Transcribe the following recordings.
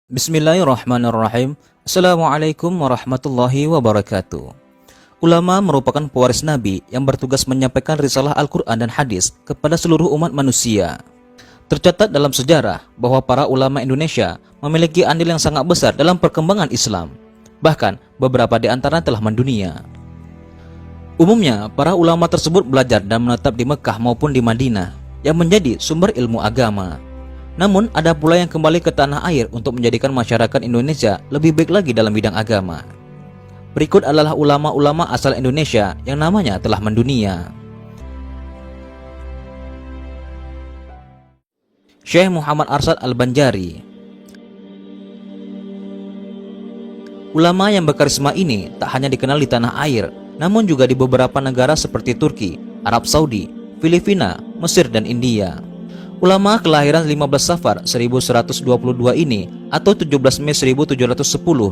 Bismillahirrahmanirrahim. Assalamualaikum warahmatullahi wabarakatuh. Ulama merupakan pewaris Nabi yang bertugas menyampaikan risalah Al-Quran dan hadis kepada seluruh umat manusia. Tercatat dalam sejarah bahwa para ulama Indonesia memiliki andil yang sangat besar dalam perkembangan Islam. Bahkan beberapa di antara telah mendunia. Umumnya, para ulama tersebut belajar dan menetap di Mekah maupun di Madinah yang menjadi sumber ilmu agama. Namun, ada pula yang kembali ke tanah air untuk menjadikan masyarakat Indonesia lebih baik lagi dalam bidang agama. Berikut adalah ulama-ulama asal Indonesia yang namanya telah mendunia. Syekh Muhammad Arsyad Al-Banjari. Ulama yang berkarisma ini tak hanya dikenal di tanah air, namun juga di beberapa negara seperti Turki, Arab Saudi, Filipina, Mesir, dan India. Ulama kelahiran 15 Safar 1122 ini atau 17 Mei 1710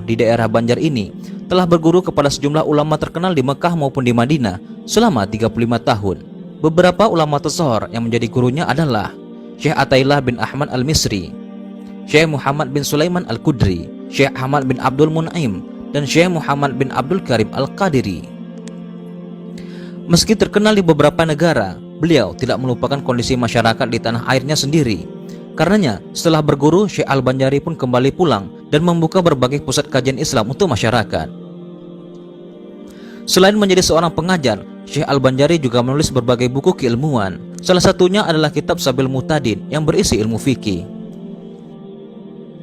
di daerah Banjar ini telah berguru kepada sejumlah ulama terkenal di Mekah maupun di Madinah selama 35 tahun. Beberapa ulama tersohor yang menjadi gurunya adalah Syekh Athaillah bin Ahmad Al-Misri, Syekh Muhammad bin Sulaiman Al-Qudri, Syekh Ahmad bin Abdul Mun'aim, dan Syekh Muhammad bin Abdul Karim Al-Qadiri. Meski terkenal di beberapa negara, beliau tidak melupakan kondisi masyarakat di tanah airnya sendiri. Karenanya, setelah berguru, Syekh Al-Banjari pun kembali pulang dan membuka berbagai pusat kajian Islam untuk masyarakat. Selain menjadi seorang pengajar, Syekh Al-Banjari juga menulis berbagai buku keilmuan. Salah satunya adalah kitab Sabil Muhtadin yang berisi ilmu fikih.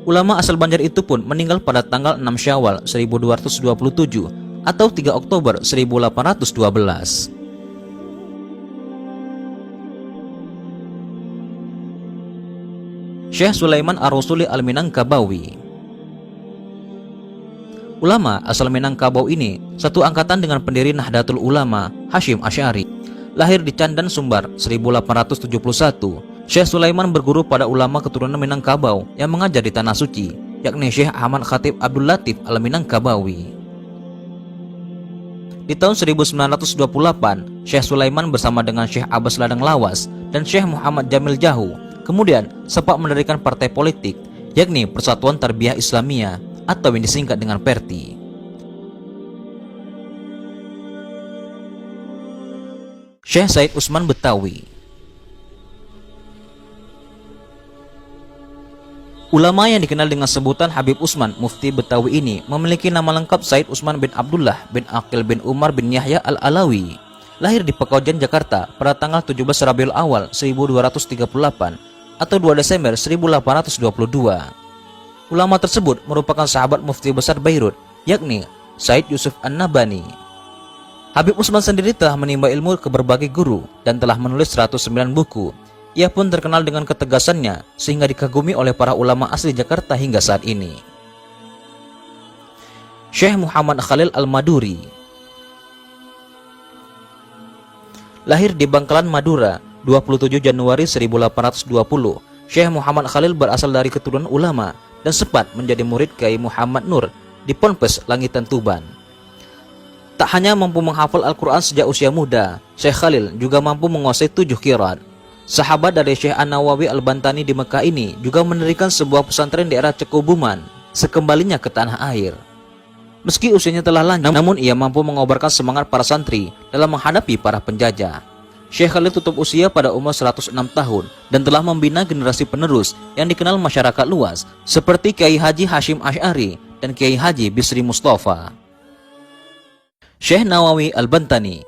Ulama asal Banjar itu pun meninggal pada tanggal 6 Syawal 1227 atau 3 Oktober 1812. Syekh Sulaiman Ar-Rusuli Al-Minangkabawi. Ulama asal Minangkabau ini satu angkatan dengan pendiri Nahdlatul Ulama Hasyim Asy'ari. Lahir di Candan, Sumbar 1871, Syekh Sulaiman berguru pada ulama keturunan Minangkabau yang mengajar di Tanah Suci, yakni Syekh Ahmad Khatib Abdul Latif Al-Minangkabawi. Di tahun 1928, Syekh Sulaiman bersama dengan Syekh Abbas Ladang Lawas dan Syekh Muhammad Jamil Jahu kemudian sempat mendirikan partai politik, yakni Persatuan Tarbiyah Islamiyah atau yang disingkat dengan PERTI. Syekh Said Usman Betawi. Ulama yang dikenal dengan sebutan Habib Usman Mufti Betawi ini memiliki nama lengkap Said Usman bin Abdullah bin Aqil bin Umar bin Yahya Al-Alawi. Lahir di Pekojan, Jakarta pada tanggal 17 Rabiul Awal 1238 atau 2 Desember 1822. Ulama tersebut merupakan sahabat mufti besar Beirut, yakni Said Yusuf An-Nabhani. Habib Usman sendiri telah menimba ilmu ke berbagai guru dan telah menulis 109 buku. Ia pun terkenal dengan ketegasannya sehingga dikagumi oleh para ulama asli Jakarta hingga saat ini. Syekh Muhammad Khalil Al-Maduri. Lahir di Bangkalan, Madura 27 Januari 1820, Syekh Muhammad Khalil berasal dari keturunan ulama dan sempat menjadi murid Kiai Muhammad Nur di Ponpes Langitan, Tuban. Tak hanya mampu menghafal Al-Quran sejak usia muda, Syekh Khalil juga mampu menguasai 7 qiraat. Sahabat dari Syekh An-Nawawi Al-Bantani di Mekah ini juga mendirikan sebuah pesantren di daerah Cekubuman sekembalinya ke tanah air. Meski usianya telah lanjut, namun ia mampu mengobarkan semangat para santri dalam menghadapi para penjajah. Syekh Khalil tutup usia pada umur 106 tahun dan telah membina generasi penerus yang dikenal masyarakat luas seperti Kiai Haji Hasyim Asy'ari dan Kiai Haji Bisri Mustafa. Syekh Nawawi Al-Bantani.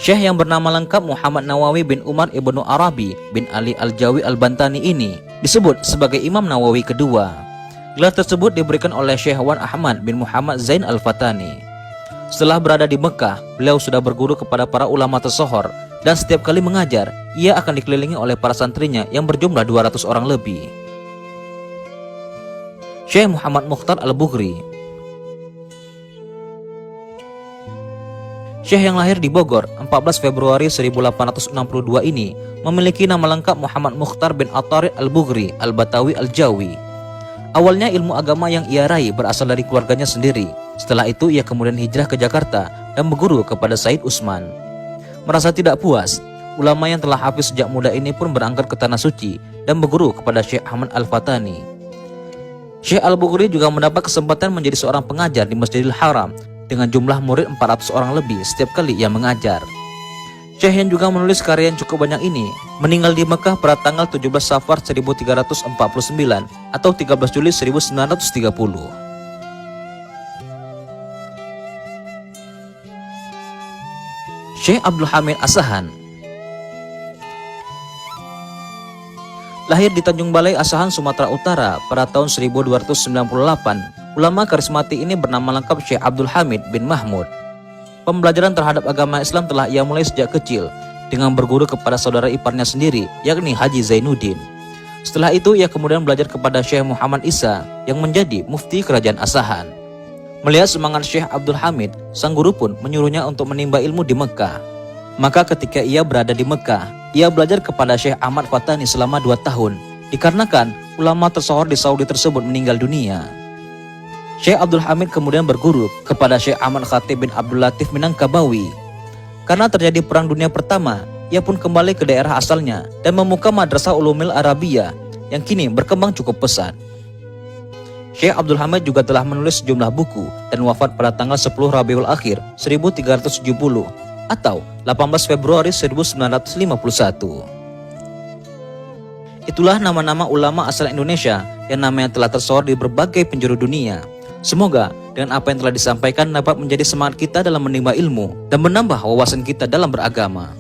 Syekh yang bernama lengkap Muhammad Nawawi bin Umar ibnu Arabi bin Ali Al-Jawi Al-Bantani ini disebut sebagai Imam Nawawi kedua. Gelar tersebut diberikan oleh Syekh Wan Ahmad bin Muhammad Zain Al-Fatani. Setelah berada di Mekah, beliau sudah berguru kepada para ulama tersohor dan setiap kali mengajar, ia akan dikelilingi oleh para santrinya yang berjumlah 200 orang lebih. Syekh Muhammad Mukhtar Al-Bughri. Syekh yang lahir di Bogor 14 Februari 1862 ini memiliki nama lengkap Muhammad Mukhtar bin At-Tariq Al-Bughri Al-Batawi Al-Jawi. Awalnya ilmu agama yang ia raih berasal dari keluarganya sendiri. Setelah itu ia kemudian hijrah ke Jakarta dan berguru kepada Said Usman. Merasa tidak puas, ulama yang telah hafiz sejak muda ini pun berangkat ke Tanah Suci dan berguru kepada Syekh Ahmad Al-Fatani. Syekh Al-Bukhari juga mendapat kesempatan menjadi seorang pengajar di Masjidil Haram dengan jumlah murid 400 orang lebih setiap kali ia mengajar. Syekh yang juga menulis karya yang cukup banyak ini meninggal di Mekah pada tanggal 17 Safar 1349 atau 13 Juli 1930. Syekh Abdul Hamid Asahan lahir di Tanjung Balai, Asahan, Sumatera Utara pada tahun 1298. Ulama karismatik ini bernama lengkap Syekh Abdul Hamid bin Mahmud. Pembelajaran terhadap agama Islam telah ia mulai sejak kecil dengan berguru kepada saudara iparnya sendiri, yakni Haji Zainuddin. Setelah itu ia kemudian belajar kepada Syekh Muhammad Isa yang menjadi mufti kerajaan Asahan. Melihat semangat Syekh Abdul Hamid, sang guru pun menyuruhnya untuk menimba ilmu di Mekah. Maka ketika ia berada di Mekah, ia belajar kepada Syekh Ahmad Fatani selama 2 tahun, dikarenakan ulama tersohor di Saudi tersebut meninggal dunia. Syekh Abdul Hamid kemudian berguru kepada Syekh Ahmad Khatib bin Abdul Latif Minangkabawi. Karena terjadi Perang Dunia Pertama, ia pun kembali ke daerah asalnya dan membuka Madrasah Ulumil Arabiyah yang kini berkembang cukup pesat. Syekh Abdul Hamid juga telah menulis sejumlah buku dan wafat pada tanggal 10 Rabiul Akhir 1370 atau 18 Februari 1951. Itulah nama-nama ulama asal Indonesia yang namanya telah tersohor di berbagai penjuru dunia. Semoga dengan apa yang telah disampaikan dapat menjadi semangat kita dalam menimba ilmu dan menambah wawasan kita dalam beragama.